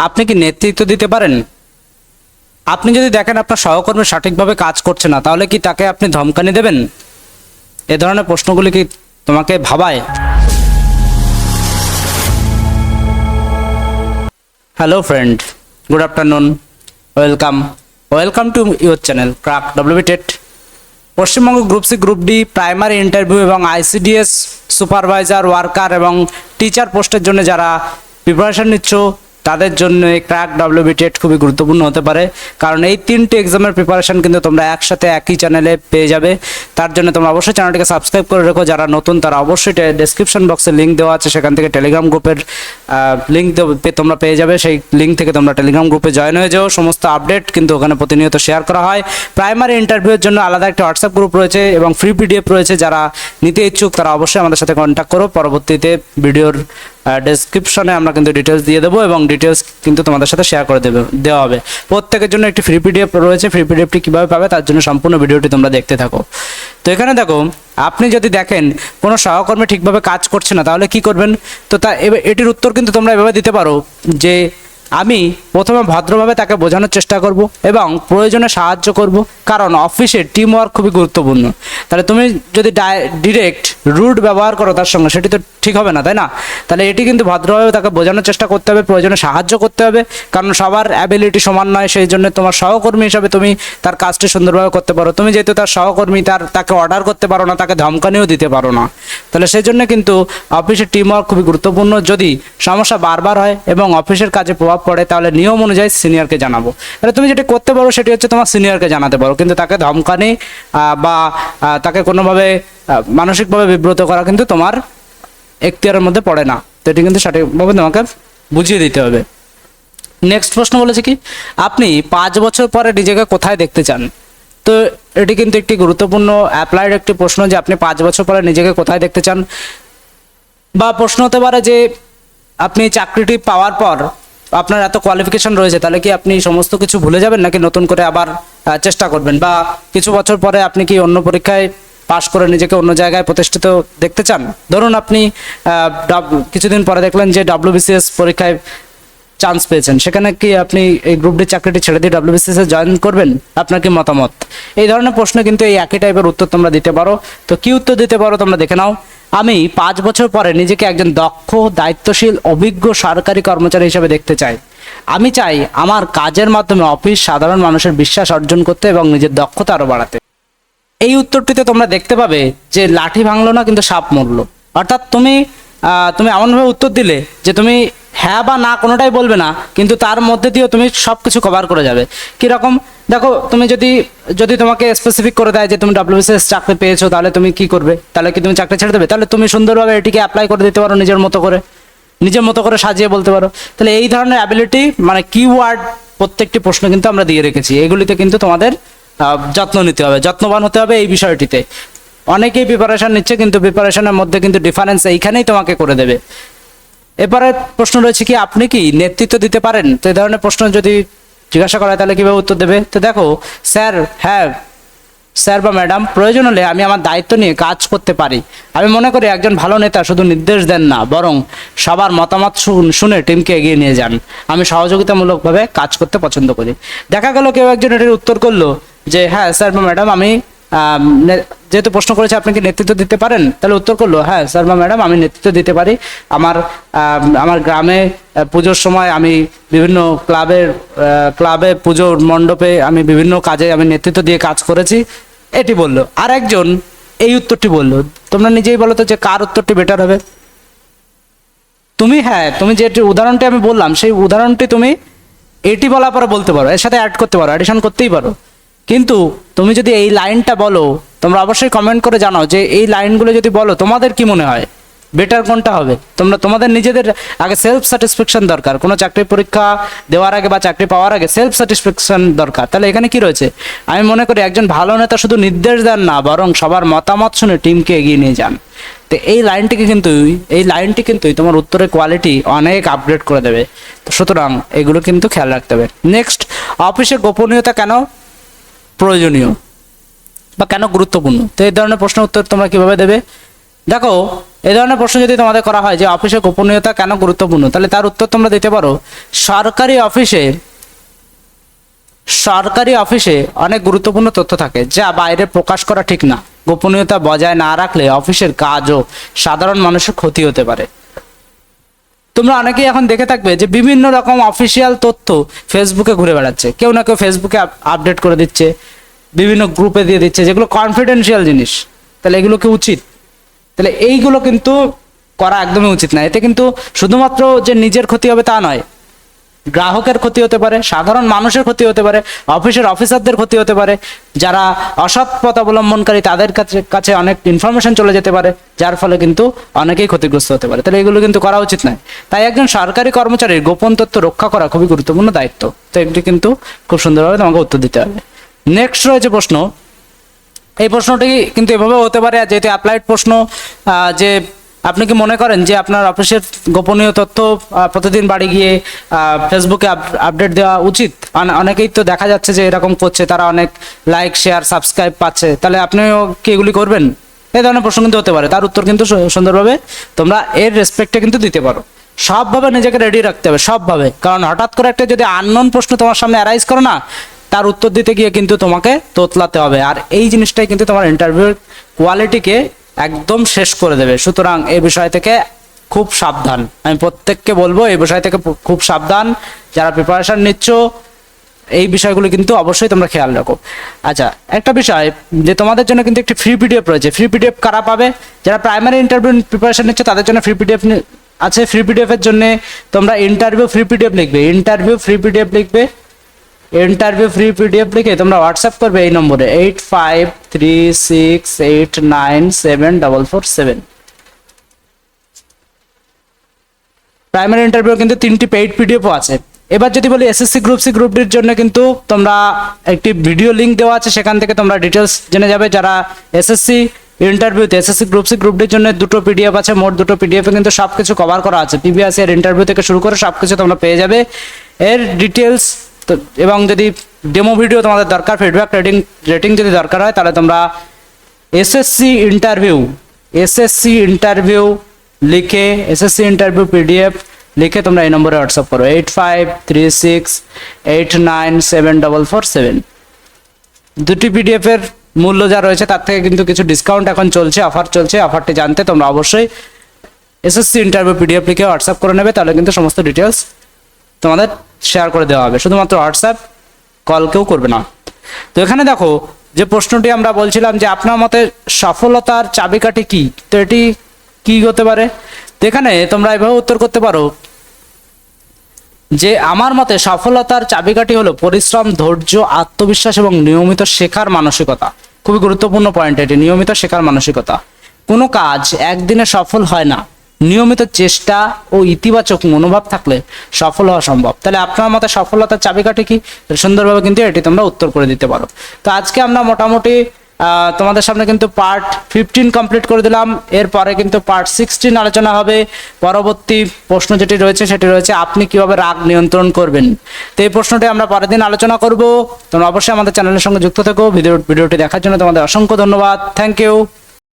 আপনি কি নেতৃত্ব দিতে পারেন? আপনি যদি দেখেন আপনার সহকর্মী সঠিকভাবে কাজ করছে না, তাহলে কি তাকে আপনি ধমকানি দেবেন? এ ধরনের প্রশ্নগুলি কি তোমাকে ভাবায়? Hello friend, good afternoon, welcome to your channel crack WB TET. Paschimbanga group C, group D, primary interview এবং আইসিডিএস সুপারভাইজার, ওয়ার্কার এবং টিচার পোস্টের জন্য যারা প্রিপারেশন নিচ্ছ, তাদের জন্য ক্র্যাক ডব্লিউবি টেট খুবই গুরুত্বপূর্ণ হতে পারে। কারণ এই তিনটে এক্সামের প্রিপারেশন কিন্তু তোমরা একসাথে একই চ্যানেলে পেয়ে যাবে। তার জন্য তোমরা অবশ্যই চ্যানেলটিকে সাবস্ক্রাইব করে রেখো। যারা নতুন তারা অবশ্যই ডেসক্রিপশন বক্সে লিঙ্ক দেওয়া আছে, সেখান থেকে টেলিগ্রাম গ্রুপের লিঙ্ক তোমরা পেয়ে যাবে। সেই লিঙ্ক থেকে তোমরা টেলিগ্রাম গ্রুপে জয়েন হয়ে যাও। সমস্ত আপডেট কিন্তু ওখানে প্রতিনিয়ত শেয়ার করা হয়। প্রাইমারি ইন্টারভিউয়ের জন্য আলাদা একটা হোয়াটসঅ্যাপ গ্রুপ রয়েছে এবং ফ্রি পিডিএফ রয়েছে। যারা নিতে ইচ্ছুক তারা অবশ্যই আমাদের সাথে কন্ট্যাক্ট করো। পরবর্তীতে ভিডিওর ডেসক্রিপশনে আমরা কিন্তু ডিটেলস দিয়ে দেবো এবং ডিটেলস কিন্তু তোমাদের সাথে শেয়ার করে দেওয়া হবে। প্রত্যেকের জন্য একটি ফ্রি পিডিএফ রয়েছে। ফ্রি পিডিএফটি কীভাবে পাবে তার জন্য সম্পূর্ণ ভিডিওটি তোমরা দেখতে থাকো। তো এখানে দেখো, আপনি যদি দেখেন কোনো সহকর্মী ঠিকভাবে কাজ করছে না, তাহলে কি করবেন? তো এটির উত্তর কিন্তু তোমরা এভাবে দিতে পারো যে আমি প্রথমে ভদ্রভাবে তাকে বোঝানোর চেষ্টা করব এবং প্রয়োজনে সাহায্য করব, কারণ অফিসে টিম ওয়ার্ক খুবই গুরুত্বপূর্ণ। তাহলে তুমি যদি ডিরেক্ট রুড ব্যবহার করো তার সঙ্গে, সেটি তো ঠিক হবে না, তাই না? তাহলে এটি কিন্তু ভদ্রভাবে তাকে বোঝানোর চেষ্টা করতে হবে, প্রয়োজনে সাহায্য করতে হবে, কারণ সবার অ্যাবিলিটি সমান নয়। সেই জন্য তোমার সহকর্মী হিসাবে তুমি তার কাজটি সুন্দরভাবে করতে পারো। তুমি যেহেতু তার সহকর্মী, তাকে অর্ডার করতে পারো না, তাকে ধমকানিও দিতে পারো না। তাহলে সেই জন্য কিন্তু অফিসের টিম ওয়ার্ক খুবই গুরুত্বপূর্ণ। যদি সমস্যা বারবার হয় এবং অফিসের কাজে প্রভাব পড়ে, তাহলে নিয়ম অনুযায়ী সিনিয়রকে জানাবো। তাহলে তুমি যেটা করতে পারো সেটি হচ্ছে তোমার সিনিয়রকে জানাতে পারো, কিন্তু তাকে ধমকানি বা তাকে কোনোভাবে মানসিকভাবে বিব্রত করা কিন্তু তোমার এখতিয়ারের মধ্যে পড়ে না। তো এটি কিন্তু সঠিকভাবে তোমাকে বুঝিয়ে দিতে হবে। নেক্সট প্রশ্ন বলেছে কি, আপনি 5 বছর পরে নিজেকে কোথায় দেখতে চান? তো এটি কিন্তু একটি গুরুত্বপূর্ণ অ্যাপ্লাইড একটি প্রশ্ন যে আপনি 5 বছর পরে নিজেকে কোথায় দেখতে চান। বা প্রশ্ন হতে পারে যে আপনি চাকরিটি পাওয়ার পর আপনার এত কোয়ালিফিকেশন রয়েছে, তাহলে কি আপনি সমস্ত কিছু ভুলে যাবেন, নাকি নতুন করে আবার চেষ্টা করবেন? বা কিছু বছর পরে আপনি কি অন্য পরীক্ষায় পাশ করে নিজেকে অন্য জায়গায় প্রতিষ্ঠিত দেখতে চান? ধরুন আপনি কিছুদিন পরে দেখলেন যে WBCS পরীক্ষায় চান্স পেয়েছেন, সেখানে কি আপনি এই গ্রুপ ডি চাকরিটি ছেড়ে দিয়ে WBCS এ জয়েন করবেন? আপনার কি মতামত? এই ধরনের প্রশ্ন কিন্তু এই একই টাইপের উত্তর তোমরা দিতে পারো। তো কি উত্তর দিতে পারো তোমরা দেখে নাও। আমি 5 বছর পরে নিজেকে একজন দক্ষ, দায়িত্বশীল, অভিজ্ঞ সরকারি কর্মচারী হিসেবে দেখতে চাই। আমি চাই আমার কাজের মাধ্যমে অফিস সাধারণ মানুষের বিশ্বাস অর্জন করতে এবং নিজের দক্ষতা আরও বাড়াতে। এই উত্তরটিতে তোমরা দেখতে পাবে যে লাঠি ভাঙলো না, কিন্তু সাপ মরলো। অর্থাৎ তুমি এমনভাবে উত্তর দিলে যে তুমি হ্যাঁ বা না কোনোটাই বলবে না, কিন্তু তার মধ্যে দিয়েও তুমি সব কিছু কভার করে যাবে। কীরকম? দেখো, তুমি যদি তোমাকে স্পেসিফিক করে দেয় যে তুমি WBCS চাকরি পেয়েছো, তাহলে তুমি কি করবে? তাহলে কি তুমি চাকরি ছেড়ে দেবে? তাহলে তুমি সুন্দরভাবে এটিকে অ্যাপ্লাই করে দিতে পারো, নিজের মতো করে সাজিয়ে বলতে পারো। তাহলে এই ধরনের অ্যাবিলিটি, মানে কিওয়ার্ড প্রত্যেকটি প্রশ্ন কিন্তু আমরা দিয়ে রেখেছি। এগুলিতে কিন্তু তোমাদের যত্ন নিতে হবে, যত্নবান হতে হবে এই বিষয়টিতে। অনেকেই প্রিপারেশন নিচ্ছে, কিন্তু প্রিপারেশনের মধ্যে কিন্তু ডিফারেন্স এইখানেই তোমাকে করে দেবে। এবারে প্রশ্ন রয়েছে কি, আপনি কি নেতৃত্ব দিতে পারেন? তো এই ধরনের প্রশ্ন যদি জিজ্ঞাসা করা হয়, তাহলে কীভাবে উত্তর দেবে? তো দেখো, স্যার বা ম্যাডাম, প্রয়োজন হলে আমি আমার দায়িত্ব নিয়ে কাজ করতে পারি। আমি মনে করি একজন ভালো নেতা শুধু নির্দেশ দেন না, বরং সবার মতামত শুনে টিমকে এগিয়ে নিয়ে যান। আমি সহযোগিতামূলকভাবে কাজ করতে পছন্দ করি। দেখা গেল কেউ একজন এটির উত্তর করলো যে হ্যাঁ স্যার বা ম্যাডাম, আমি যেহেতু প্রশ্ন করেছে আপনি কি নেতৃত্ব দিতে পারেন, তাহলে উত্তর করলো হ্যাঁ স্যার বা ম্যাডাম, আমি নেতৃত্ব দিতে পারি। আমার গ্রামে পুজোর সময় আমি বিভিন্ন ক্লাবে পুজোর মণ্ডপে আমি বিভিন্ন কাজে আমি নেতৃত্ব দিয়ে কাজ করেছি, এটি বললো। আর একজন এই উত্তরটি বললো। তোমরা নিজেই বলো তো যে কার উত্তরটি বেটার হবে? তুমি যে উদাহরণটি আমি বললাম, সেই উদাহরণটি তুমি এটি বলার পরে বলতে পারো, এর সাথে অ্যাড করতে পারো, অ্যাডিশন করতেই পারো। কিন্তু তুমি যদি এই লাইনটা বলো, তোমরা অবশ্যই কমেন্ট করে জানাও যে এই লাইনগুলো যদি বলো তোমাদের কি মনে হয় বেটার কোনটা হবে। তোমাদের নিজেদের আগে সেলফ স্যাটিসফ্যাকশন দরকার। কোনো চাকরি পরীক্ষা দেওয়ার আগে বা চাকরি পাওয়ার আগে সেলফ স্যাটিসফ্যাকশন দরকার। তাহলে এখানে কি রয়েছে? আমি মনে করি একজন ভালো নেতা শুধু নির্দেশ দেন না, বরং সবার মতামত শুনে টিমকে এগিয়ে নিয়ে যান। তো এই লাইনটি কিন্তু তোমার উত্তরের কোয়ালিটি অনেক আপগ্রেড করে দেবে। তো সুতরাং এগুলো কিন্তু খেয়াল রাখতে হবে। নেক্সট, অফিসে গোপনীয়তা কেন প্রয়োজনীয় বা কেন গুরুত্বপূর্ণ? তো এই ধরনের প্রশ্ন উত্তর তোমরা কিভাবে দেবে? দেখো, এই ধরনের প্রশ্ন যদি তোমাদের করা হয় যে অফিসে গোপনীয়তা কেন গুরুত্বপূর্ণ, তাহলে তার উত্তর তোমরা দিতে পারো সরকারি অফিসে অনেক গুরুত্বপূর্ণ তথ্য থাকে যা বাইরে প্রকাশ করা ঠিক না। গোপনীয়তা বজায় না রাখলে অফিসের কাজ ও সাধারণ মানুষের ক্ষতি হতে পারে। তোমরা অনেকেই এখন দেখে থাকবে যে বিভিন্ন রকম অফিসিয়াল তথ্য ফেসবুকে ঘুরে বেড়াচ্ছে, কেউ না কেউ ফেসবুকে আপডেট করে দিচ্ছে, বিভিন্ন গ্রুপে দিয়ে দিচ্ছে, যেগুলো কনফিডেন্সিয়াল জিনিস। তাহলে এগুলো কি উচিত? তাহলে এইগুলো কিন্তু করা একদমই উচিত না। এতে কিন্তু শুধুমাত্র যে নিজের ক্ষতি হবে তা নয়, গ্রাহকের ক্ষতি হতে পারে, সাধারণ মানুষের ক্ষতি হতে পারে, অফিসের অফিসারদের ক্ষতি হতে পারে, যারা অসৎ পথ অবলম্বনকারী তাদের কাছে অনেক ইনফরমেশন চলে যেতে পারে, যার ফলে কিন্তু অনেকেই ক্ষতিগ্রস্ত হতে পারে। তাহলে এগুলো কিন্তু করা উচিত নয়। তাই একজন সরকারি কর্মচারীর গোপন তথ্য রক্ষা করা খুবই গুরুত্বপূর্ণ দায়িত্ব। তো এগুলি কিন্তু খুব সুন্দরভাবে তোমাকে উত্তর দিতে হবে। নেক্সট রয়েছে প্রশ্ন। এই প্রশ্নটি কিন্তু এভাবে হতে পারে, যেহেতু অ্যাপ্লাইড প্রশ্ন, যে আপনি কি মনে করেন যে আপনার অফিসের গোপনীয় তথ্য প্রতিদিন বাড়ি গিয়ে ফেসবুকে আপডেট দেওয়া উচিত? অনেকেই তো দেখা যাচ্ছে যে এরকম করছে, তারা অনেক লাইক, শেয়ার, সাবস্ক্রাইব পাচ্ছে। তাহলে আপনিও কি এগুলি করবেন? এই ধরনের প্রশ্ন কিন্তু হতে পারে। তার উত্তর কিন্তু সুন্দরভাবে তোমরা এর রেসপেক্টে কিন্তু দিতে পারো। সবভাবে নিজেকে রেডি রাখতে হবে, সবভাবে। কারণ হঠাৎ করে একটা যদি আননোন প্রশ্ন তোমার সামনে অ্যারাইজ করো না, তার উত্তর দিতে গিয়ে কিন্তু তোমাকে তোতলাতে হবে। আর এই জিনিসটাই কিন্তু তোমার ইন্টারভিউর কোয়ালিটিকে একদম শেষ করে দেবে। সুতরাং এই বিষয় থেকে খুব সাবধান। আমি প্রত্যেককে বলবো এই বিষয় থেকে খুব সাবধান। যারা প্রিপারেশন নিচ্ছ, এই বিষয়গুলো কিন্তু অবশ্যই তোমরা খেয়াল রাখো। আচ্ছা, একটা বিষয় যে তোমাদের জন্য কিন্তু একটি ফ্রি পিডিএফ রয়েছে। ফ্রি পিডিএফ কারা পাবে? যারা প্রাইমারি ইন্টারভিউ প্রিপারেশন নিচ্ছে তাদের জন্য ফ্রি পিডিএফ আছে। ফ্রি পিডিএফ এর জন্য তোমরা ইন্টারভিউ ফ্রি পিডিএফ লিখবে, ইন্টারভিউ ফ্রি পিডিএফ লিখে তোমরা হোয়াটসঅ্যাপ করবে এই নম্বরে 8536897447। প্রাইমারি ইন্টারভিউ কিন্তু 3টি পেইড পিডিএফও আছে। এবার যদি বলি এসএসসি গ্রুপ সি গ্রুপ ডির জন্য কিন্তু তোমরা একটি ভিডিও লিঙ্ক দেওয়া আছে, সেখান থেকে তোমরা ডিটেলস জেনে যাবে। যারা এসএসসি ইন্টারভিউতে, এসএসসি গ্রুপ সি গ্রুপ ডির জন্য 2টো পিডিএফ আছে, মোট 2টো পিডিএফে কিন্তু সবকিছু কভার করা আছে। প্রিভিয়াস ইয়ার ইন্টারভিউ থেকে শুরু করে সবকিছু তোমরা পেয়ে যাবে এর ডিটেলস। তো এবং যদি ডেমো ভিডিও তোমাদের দরকার, ফিডব্যাক রেটিং যদি দরকার হয়, তাহলে তোমরা এসএসসি ইন্টারভিউ লিখে, এসএসসি ইন্টারভিউ পিডিএফ লিখে তোমরা এই নম্বরে হোয়াটসঅ্যাপ করো 8536897447। 2টি পিডিএফ এর মূল্য যা রয়েছে তার থেকে কিন্তু কিছু ডিসকাউন্ট এখন চলছে, অফার চলছে। অফারটি জানতে তোমরা অবশ্যই এসএসসি ইন্টারভিউ পিডিএফ লিখে হোয়াটসঅ্যাপ করে নেবে, তাহলে কিন্তু সমস্ত ডিটেলস তোমাদের শেয়ার করে দেওয়া হবে। শুধুমাত্র হোয়াটসঅ্যাপ, কল কেউ করবে না। তো এখানে দেখো যে প্রশ্নটি আমরা বলছিলাম যে আপনার মতে সফলতার চাবিকাঠি কি, তো এটি কি হতে পারে? তো এখানে তোমরা এভাবে উত্তর করতে পারো যে আমার মতে সফলতার চাবিকাঠি হলো পরিশ্রম, ধৈর্য, আত্মবিশ্বাস এবং নিয়মিত শেখার মানসিকতা। খুবই গুরুত্বপূর্ণ পয়েন্ট এটি, নিয়মিত শেখার মানসিকতা। কোনো কাজ একদিনে সফল হয় না, নিয়মিত চেষ্টা ও ইতিবাচক মনোভাব থাকলে সফল হওয়া সম্ভব। তাহলে আপনার মতে সফলতার চাবিকাঠি কি? সুন্দরভাবে কিন্তু এটি তোমরা উত্তর করে দিতে পারো। তো আজকে আমরা মোটামুটি তোমাদের সামনে কিন্তু পার্ট 15 কমপ্লিট করে দিলাম। এরপরে কিন্তু পার্ট 16 আলোচনা হবে। পরবর্তী প্রশ্ন যেটি রয়েছে সেটি রয়েছে আপনি কিভাবে রাগ নিয়ন্ত্রণ করবেন। তো এই প্রশ্নটি আমরা পরের দিন আলোচনা করব। তোমরা অবশ্যই আমাদের চ্যানেলের সঙ্গে যুক্ত থেকো। ভিডিওটি দেখার জন্য তোমাদের অসংখ্য ধন্যবাদ। Thank you.